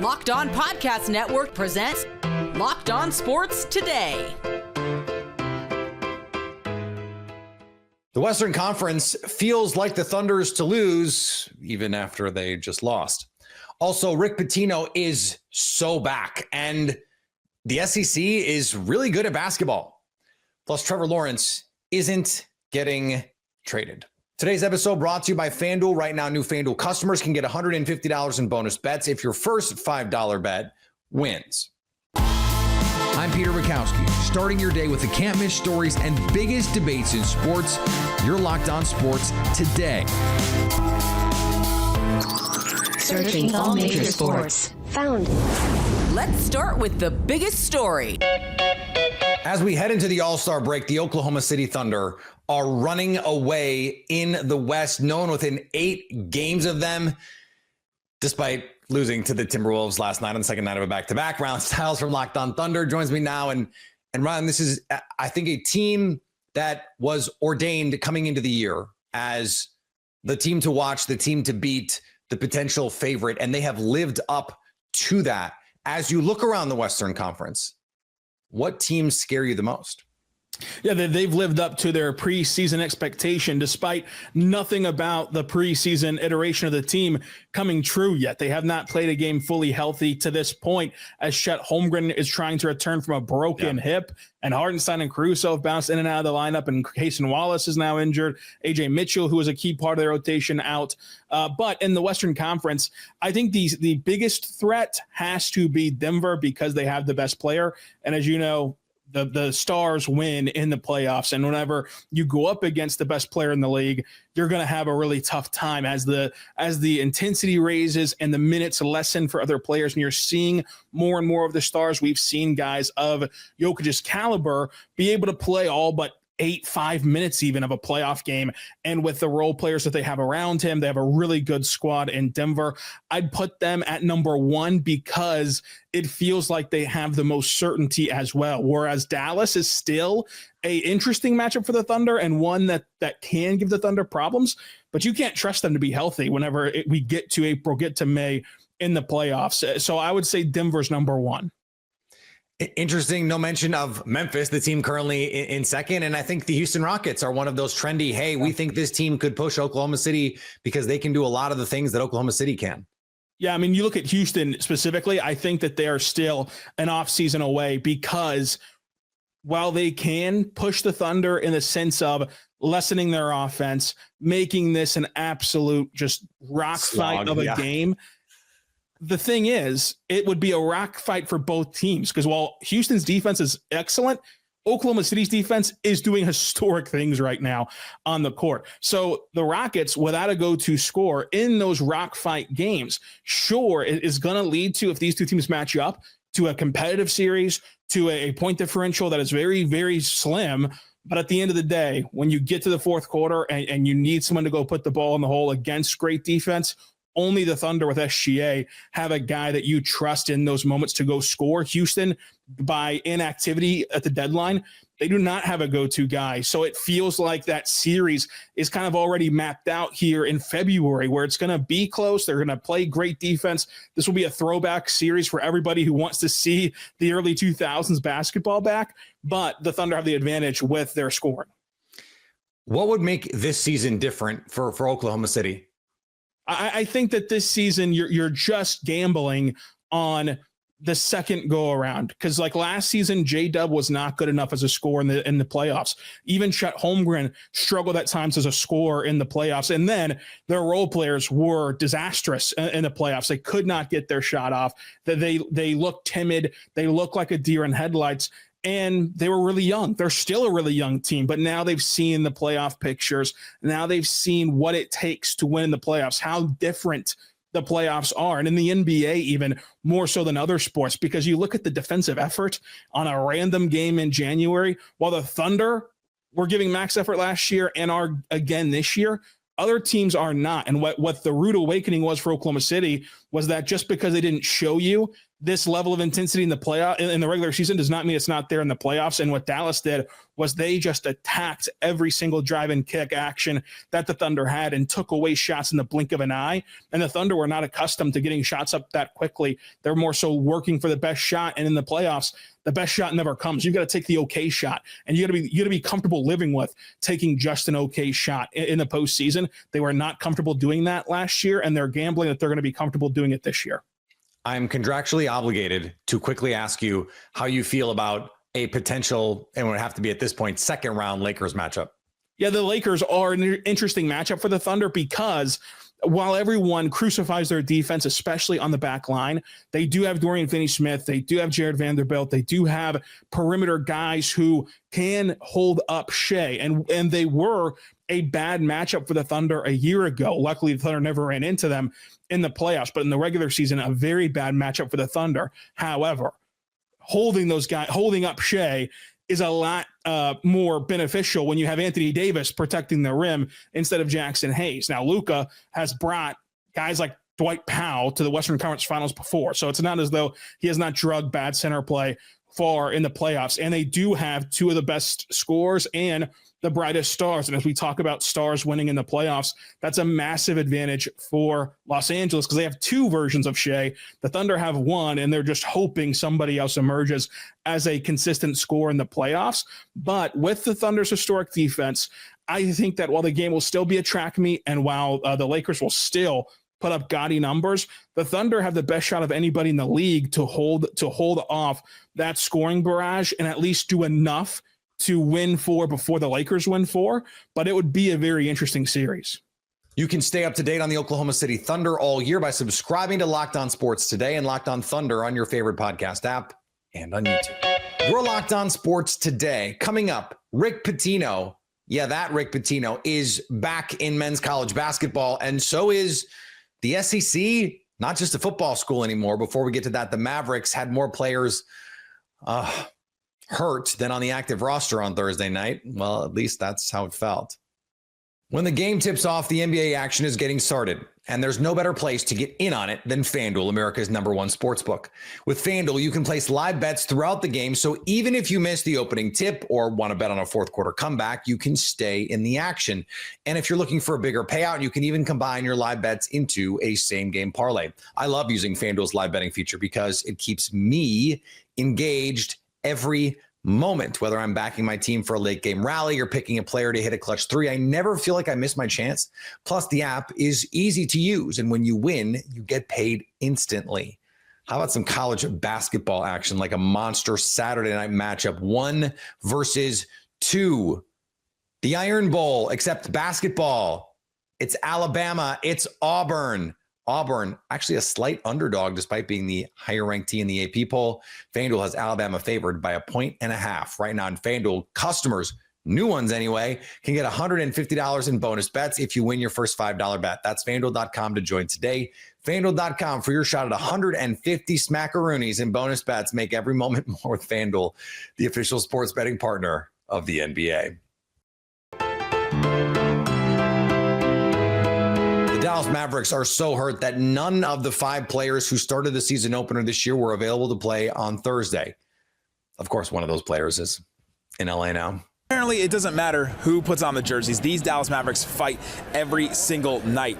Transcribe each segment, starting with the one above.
Locked On Podcast Network presents Locked On Sports Today. The Western Conference feels like the Thunder's to lose, even after they just lost. Also, Rick Pitino is so back, and the SEC is really good at basketball. Plus, Trevor Lawrence isn't getting traded. Today's episode brought to you by FanDuel. Right now, new FanDuel customers can get $150 in bonus bets if your first $5 bet wins. I'm Peter Bukowski, starting your day with the can't-miss stories and biggest debates in sports. You're Locked On Sports Today. Searching all major sports. Found. Let's start with the biggest story. As we head into the All-Star break, the Oklahoma City Thunder are running away in the West, known within 8 games of them, despite losing to the Timberwolves last night on the second night of a back-to-back. Ryan Stiles from Locked On Thunder joins me now. And Ryan, this is, I think, a team that was ordained coming into the year as the team to watch, the team to beat, the potential favorite, and they have lived up to that. As you look around the Western Conference, what teams scare you the most? Yeah, they've lived up to their preseason expectation, despite nothing about the preseason iteration of the team coming true yet. They have not played a game fully healthy to this point, as Chet Holmgren is trying to return from a broken hip, and Hartenstein and Caruso have bounced in and out of the lineup, and Cason Wallace is now injured. AJ Mitchell, who was a key part of their rotation, out. But in the Western Conference, I think the biggest threat has to be Denver because they have the best player. And as you know, the Stars win in the playoffs, and whenever you go up against the best player in the league, you're going to have a really tough time as the intensity raises and the minutes lessen for other players. And you're seeing more and more of the Stars. We've seen guys of Jokic's caliber be able to play all but 5 minutes even of a playoff game. And with the role players that they have around him, they have a really good squad in Denver. I'd put them at number 1 because it feels like they have the most certainty as well. Whereas Dallas is still a interesting matchup for the Thunder and one that can give the Thunder problems, but you can't trust them to be healthy whenever we get to April, get to May in the playoffs. So I would say Denver's number 1. Interesting. No mention of Memphis, the team currently in second. And I think the Houston Rockets are one of those trendy, hey, we think this team could push Oklahoma City because they can do a lot of the things that Oklahoma City can. Yeah, I mean, you look at Houston specifically, I think that they are still an offseason away because while they can push the Thunder in the sense of lessening their offense, making this an absolute just rock fight of a game, the thing is, it would be a rock fight for both teams because while Houston's defense is excellent, Oklahoma City's defense is doing historic things right now on the court. So the Rockets, without a go-to score in those rock fight games, sure, it is going to lead to, if these two teams match up, to a competitive series, to a point differential that is very, very slim. But at the end of the day, when you get to the fourth quarter and you need someone to go put the ball in the hole against great defense, only the Thunder with SGA have a guy that you trust in those moments to go score. Houston, by inactivity at the deadline, they do not have a go-to guy. So it feels like that series is kind of already mapped out here in February where it's going to be close. They're going to play great defense. This will be a throwback series for everybody who wants to see the early 2000s basketball back, but the Thunder have the advantage with their scoring. What would make this season different for Oklahoma City? I think that this season you're just gambling on the second go around because like last season, J-Dub was not good enough as a scorer in the playoffs. Even Chet Holmgren struggled at times as a scorer in the playoffs. And then their role players were disastrous in the playoffs. They could not get their shot off. They looked timid. They looked like a deer in headlights. And they were really young. They're still a really young team, but now they've seen the playoff pictures. Now they've seen what it takes to win in the playoffs, how different the playoffs are. And in the NBA, even more so than other sports, because you look at the defensive effort on a random game in January, while the Thunder were giving max effort last year and are again this year, other teams are not. And what the rude awakening was for Oklahoma City was that just because they didn't show you this level of intensity in the playoff in the regular season does not mean it's not there in the playoffs. And what Dallas did was they just attacked every single drive and kick action that the Thunder had and took away shots in the blink of an eye. And the Thunder were not accustomed to getting shots up that quickly. They're more so working for the best shot. And in the playoffs, the best shot never comes. You got to take the okay shot, and you got to be comfortable living with taking just an okay shot in the postseason. They were not comfortable doing that last year, and they're gambling that they're going to be comfortable doing it this year. I'm contractually obligated to quickly ask you how you feel about a potential, and would have to be at this point, second round Lakers matchup. Yeah, the Lakers are an interesting matchup for the Thunder because while everyone crucifies their defense, especially on the back line, they do have Dorian Finney-Smith. They do have Jared Vanderbilt. They do have perimeter guys who can hold up Shea. And they were a bad matchup for the Thunder a year ago. Luckily, the Thunder never ran into them in the playoffs, but in the regular season, a very bad matchup for the Thunder. However, holding up Shea is a lot more beneficial when you have Anthony Davis protecting the rim instead of Jackson Hayes. Now, Luka has brought guys like Dwight Powell to the Western Conference Finals before, so it's not as though he has not drugged bad center play far in the playoffs. And they do have two of the best scorers and the brightest stars. And as we talk about stars winning in the playoffs, that's a massive advantage for Los Angeles because they have two versions of Shea. The Thunder have one, and they're just hoping somebody else emerges as a consistent scorer in the playoffs. But with the Thunder's historic defense, I think that while the game will still be a track meet and while the Lakers will still put up gaudy numbers, the Thunder have the best shot of anybody in the league to hold off that scoring barrage and at least do enough to win four before the Lakers win four. But it would be a very interesting series. You can stay up to date on the Oklahoma City Thunder all year by subscribing to Locked On Sports Today and Locked On Thunder on your favorite podcast app and on YouTube. We're Locked On Sports Today. Coming up, Rick Pitino. Yeah, that Rick Pitino is back in men's college basketball, and so is the SEC, not just a football school anymore. Before we get to that, the Mavericks had more players hurt than on the active roster on Thursday night. Well, at least that's how it felt. When the game tips off, the NBA action is getting started, and there's no better place to get in on it than FanDuel, America's #1 sportsbook. With FanDuel, you can place live bets throughout the game, so even if you miss the opening tip or want to bet on a fourth quarter comeback, you can stay in the action. And if you're looking for a bigger payout, you can even combine your live bets into a same-game parlay. I love using FanDuel's live betting feature because it keeps me engaged every moment, whether I'm backing my team for a late game rally or picking a player to hit a clutch three. I never feel like I miss my chance. Plus, the app is easy to use, and when you win, you get paid instantly. How about some college basketball action, like a monster Saturday night matchup, 1 versus 2? The Iron Bowl, except basketball. It's Alabama. It's Auburn. Auburn, actually a slight underdog despite being the higher ranked team in the AP poll. FanDuel has Alabama favored by 1.5 right now. In FanDuel, customers, new ones anyway, can get $150 in bonus bets if you win your first $5 bet. That's FanDuel.com to join today. FanDuel.com for your shot at 150 smackaroonies in bonus bets. Make every moment more with FanDuel, the official sports betting partner of the NBA. Dallas Mavericks are so hurt that none of the 5 players who started the season opener this year were available to play on Thursday. Of course, one of those players is in LA now. Apparently, it doesn't matter who puts on the jerseys. These Dallas Mavericks fight every single night.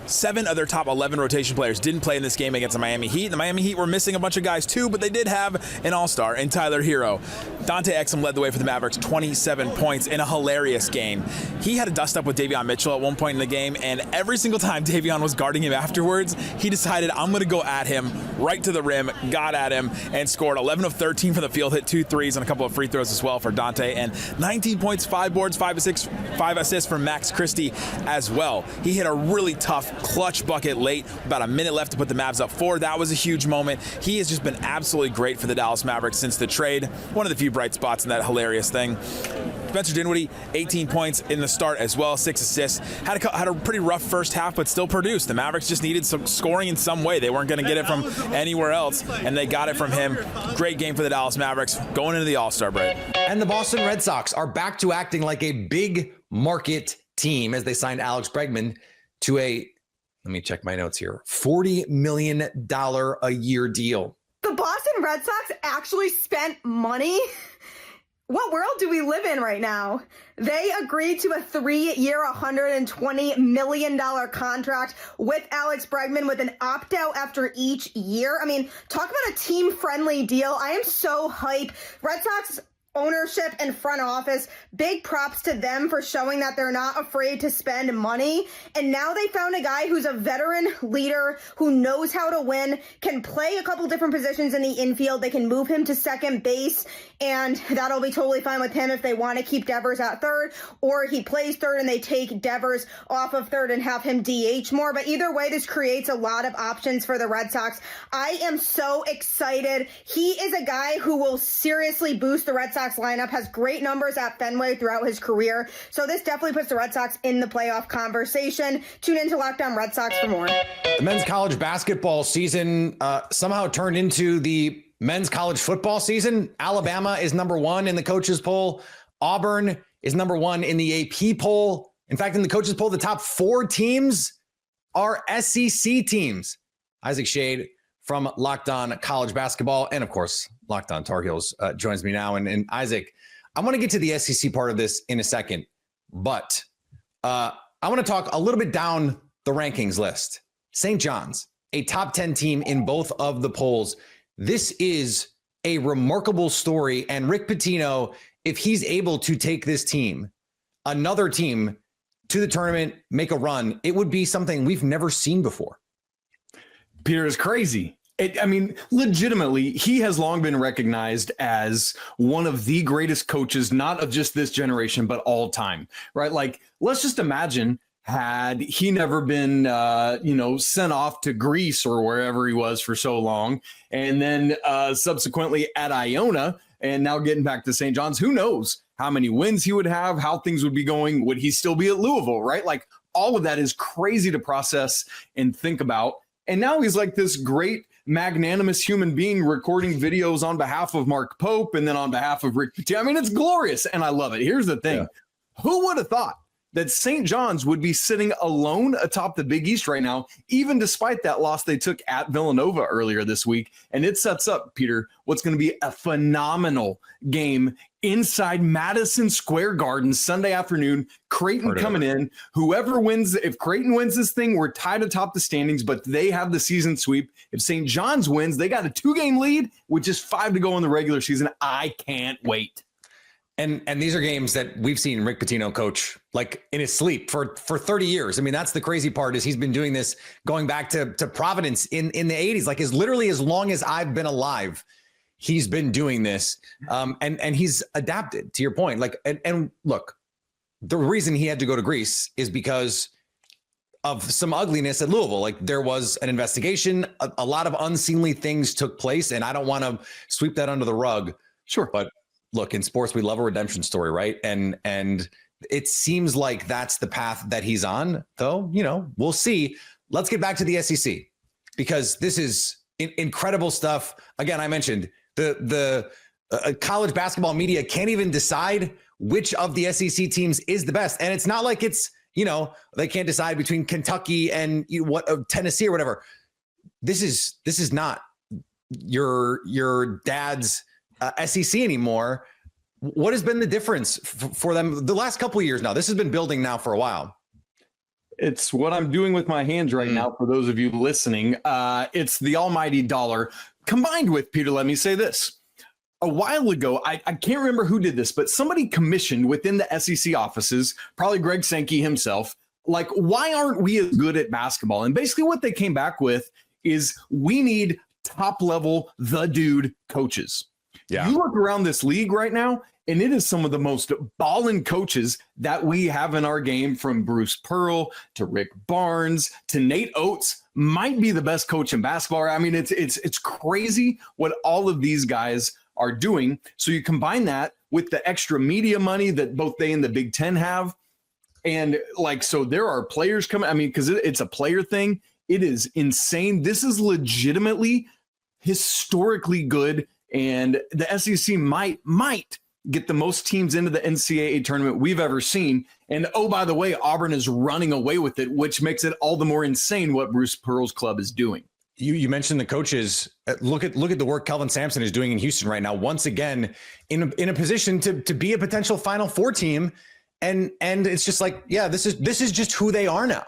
7 of their top 11 rotation players didn't play in this game against the Miami Heat. The Miami Heat were missing a bunch of guys too, but they did have an all-star in Tyler Hero. Dante Exum led the way for the Mavericks, 27 points in a hilarious game. He had a dust-up with Davion Mitchell at one point in the game, and every single time Davion was guarding him afterwards, he decided, I'm going to go at him right to the rim, got at him, and scored 11 of 13 from the field, hit 2 threes and a couple of free throws as well for Dante, and 19 points, 5 boards, 5 assists from Max Christie as well. He hit a really tough clutch bucket late, about a minute left to put the Mavs up 4. That was a huge moment. He has just been absolutely great for the Dallas Mavericks since the trade. One of the few bright spots in that hilarious thing. Spencer Dinwiddie, 18 points in the start as well, 6 assists. Had a pretty rough first half, but still produced. The Mavericks just needed some scoring in some way. They weren't going to get it from anywhere else, and they got it from him. Great game for the Dallas Mavericks going into the All-Star break. And the Boston Red Sox are back to acting like a big market team as they signed Alex Bregman to a, let me check my notes here, $40 million a year deal. Boston Red Sox actually spent money. What world do we live in right now? They agreed to a 3-year, $120 million contract with Alex Bregman with an opt-out after each year. I mean, talk about a team-friendly deal. I am so hyped. Red Sox ownership and front office, big props to them for showing that they're not afraid to spend money. And now they found a guy who's a veteran leader, who knows how to win, can play a couple different positions in the infield. They can move him to second base, and that'll be totally fine with him if they want to keep Devers at third, or he plays third and they take Devers off of third and have him DH more. But either way, this creates a lot of options for the Red Sox. I am so excited. He is a guy who will seriously boost the Red Sox lineup, has great numbers at Fenway throughout his career. So this definitely puts the Red Sox in the playoff conversation. Tune into Locked On Red Sox for more. The men's college basketball season somehow turned into the men's college football season. Alabama is number 1 in the coaches poll. Auburn is number 1 in the AP poll. In fact, in the coaches poll, the top 4 teams are SEC teams. Isaac Shade from Locked On College Basketball, and of course, Locked On Tar Heels joins me now. And Isaac, I want to get to the SEC part of this in a second, but I want to talk a little bit down the rankings list. St. John's, a top 10 team in both of the polls. This is a remarkable story. And Rick Pitino, if he's able to take this team, another team, to the tournament, make a run, it would be something we've never seen before. Peter is crazy. Legitimately, he has long been recognized as one of the greatest coaches, not of just this generation, but all time, right? Like, let's just imagine had he never been, sent off to Greece or wherever he was for so long, and then subsequently at Iona, and now getting back to St. John's, who knows how many wins he would have, how things would be going. Would he still be at Louisville, right? Like, all of that is crazy to process and think about. And now he's like this great magnanimous human being recording videos on behalf of Mark Pope and then on behalf of Rick Pitino. I mean, it's glorious and I love it. Here's the thing. Yeah. Who would have thought that St. John's would be sitting alone atop the Big East right now, even despite that loss they took at Villanova earlier this week? And it sets up, Peter, what's going to be a phenomenal game inside Madison Square Garden Sunday afternoon. Creighton coming in. Whoever wins, if Creighton wins this thing, we're tied atop the standings, but they have the season sweep. If St. John's wins, they got a 2-game lead with just 5 to go in the regular season. I can't wait. And these are games that we've seen Rick Pitino coach like in his sleep for 30 years. I mean, that's the crazy part, is he's been doing this going back to Providence in the 80s, like literally as long as I've been alive. He's been doing this, and he's adapted, to your point. Like, and look, the reason he had to go to Greece is because of some ugliness at Louisville. Like, there was an investigation, a lot of unseemly things took place, and I don't want to sweep that under the rug. Sure, but look, in sports, we love a redemption story, right? And it seems like that's the path that he's on, though. We'll see. Let's get back to the SEC, because this is incredible stuff. Again, I mentioned the college basketball media can't even decide which of the SEC teams is the best. And it's not like it's, they can't decide between Kentucky and Tennessee or whatever. This is not your dad's SEC anymore. What has been the difference for them the last couple of years now? This has been building now for a while. It's what I'm doing with my hands right now. For those of you listening, it's the almighty dollar combined with, Peter, let me say this. A while ago, I can't remember who did this, but somebody commissioned within the SEC offices, probably Greg Sankey himself, like, why aren't we as good at basketball? And basically what they came back with is we need top level, the dude coaches. Yeah. You look around this league right now, and it is some of the most ballin' coaches that we have in our game, from Bruce Pearl to Rick Barnes to Nate Oates, might be the best coach in basketball. I mean, it's crazy what all of these guys are doing. So you combine that with the extra media money that both they and the Big Ten have. And so there are players coming. I mean, because it's a player thing. It is insane. This is legitimately historically good. And the SEC might get the most teams into the NCAA tournament we've ever seen. And oh, by the way, Auburn is running away with it, which makes it all the more insane what Bruce Pearl's club is doing. You mentioned the coaches. Look at the work Kelvin Sampson is doing in Houston right now. Once again, in a position to be a potential Final Four team, and it's just like, yeah, this is just who they are now.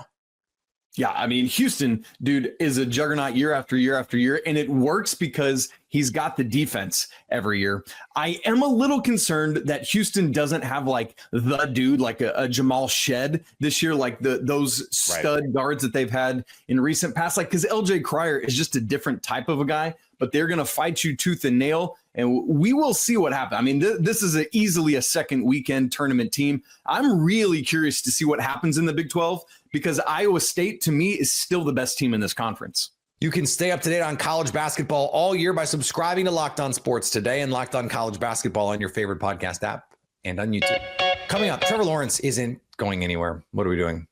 Yeah, I mean, Houston, dude, is a juggernaut year after year after year, and it works because he's got the defense every year. I am a little concerned that Houston doesn't have like the dude, like a Jamal Shed this year, like those stud guards that they've had in recent past. Like, because LJ Cryer is just a different type of a guy, but they're going to fight you tooth and nail. And we will see what happens. I mean, this is easily a second weekend tournament team. I'm really curious to see what happens in the Big 12 because Iowa State, to me, is still the best team in this conference. You can stay up to date on college basketball all year by subscribing to Locked On Sports Today and Locked On College Basketball on your favorite podcast app and on YouTube. Coming up, Trevor Lawrence isn't going anywhere. What are we doing?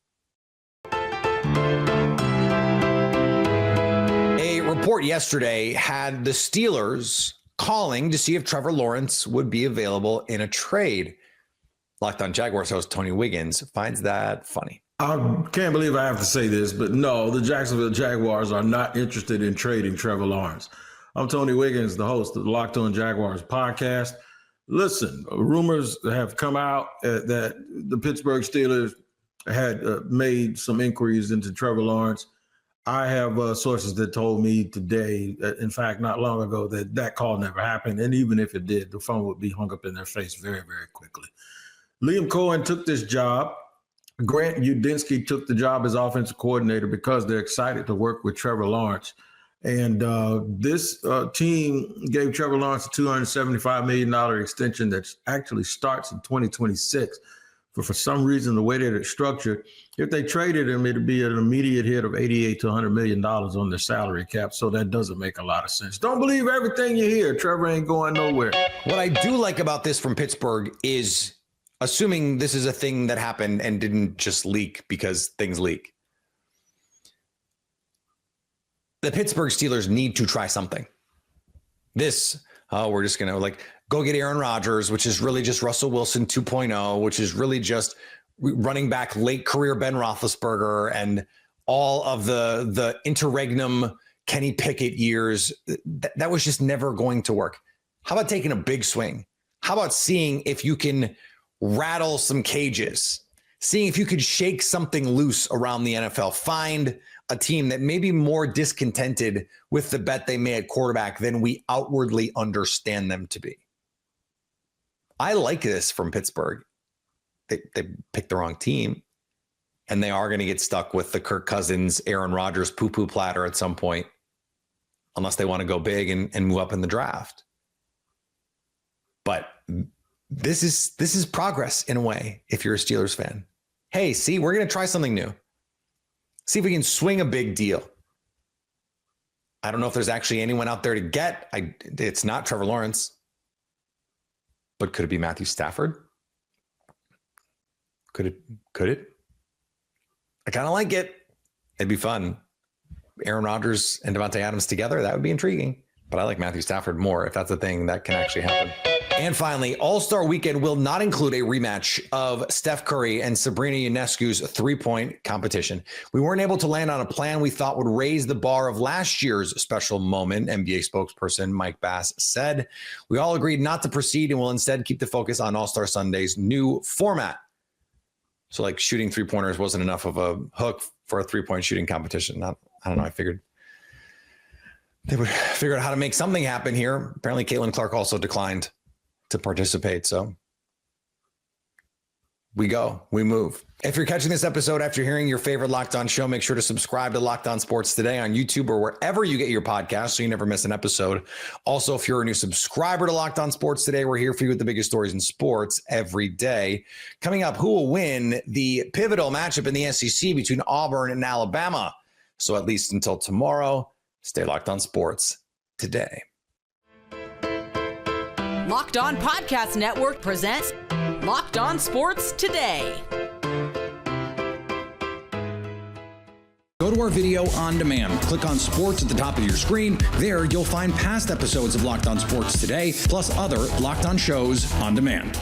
A report yesterday had the Steelers calling to see if Trevor Lawrence would be available in a trade. Locked On Jaguars host Tony Wiggins finds that funny. I can't believe I have to say this, but no, the Jacksonville Jaguars are not interested in trading Trevor Lawrence. I'm Tony Wiggins, the host of the Locked On Jaguars podcast. Listen, rumors have come out that the Pittsburgh Steelers had made some inquiries into Trevor Lawrence. I have sources that told me today, in fact, not long ago, that call never happened. And even if it did, the phone would be hung up in their face very, very quickly. Liam Cohen took this job. Grant Udinski took the job as offensive coordinator because they're excited to work with Trevor Lawrence. And this team gave Trevor Lawrence a $275 million extension that actually starts in 2026. But for some reason, the way that it's structured, if they traded him, it'd be an immediate hit of $88 to $100 million on their salary cap. So that doesn't make a lot of sense. Don't believe everything you hear. Trevor ain't going nowhere. What I do like about this from Pittsburgh is, assuming this is a thing that happened and didn't just leak because things leak, the Pittsburgh Steelers need to try something. We're just going to go get Aaron Rodgers, which is really just Russell Wilson 2.0, which is really just running back late career Ben Roethlisberger and all of the interregnum Kenny Pickett years. That was just never going to work. How about taking a big swing? How about seeing if you can rattle some cages, seeing if you could shake something loose around the NFL, find a team that may be more discontented with the bet they made at quarterback than we outwardly understand them to be. I like this from Pittsburgh. They picked the wrong team, and they are going to get stuck with the Kirk Cousins, Aaron Rodgers poo-poo platter at some point, unless they want to go big and move up in the draft. But this is progress in a way if you're a Steelers fan. Hey, see, we're going to try something new. See if we can swing a big deal. I don't know if there's actually anyone out there to get. It's not Trevor Lawrence. But could it be Matthew Stafford? Could it? I kind of like it. It'd be fun. Aaron Rodgers and Devontae Adams together, that would be intriguing. But I like Matthew Stafford more if that's a thing that can actually happen. And finally, All-Star Weekend will not include a rematch of Steph Curry and Sabrina Ionescu's three-point competition. We weren't able to land on a plan we thought would raise the bar of last year's special moment, NBA spokesperson Mike Bass said. We all agreed not to proceed and will instead keep the focus on All-Star Sunday's new format. So like shooting three-pointers wasn't enough of a hook for a three-point shooting competition. I don't know. I figured they would figure out how to make something happen here. Apparently, Caitlin Clark also declined to participate. So we move. If you're catching this episode after hearing your favorite Locked On show, make sure to subscribe to Locked On Sports Today on YouTube or wherever you get your podcasts so you never miss an episode. Also, if you're a new subscriber to Locked On Sports Today, we're here for you with the biggest stories in sports every day. Coming up, who will win the pivotal matchup in the SEC between Auburn and Alabama? So at least until tomorrow, stay locked on sports today. Locked On Podcast Network presents Locked On Sports Today. Go to our video on demand. Click on sports at the top of your screen. There, you'll find past episodes of Locked On Sports Today, plus other Locked On shows on demand.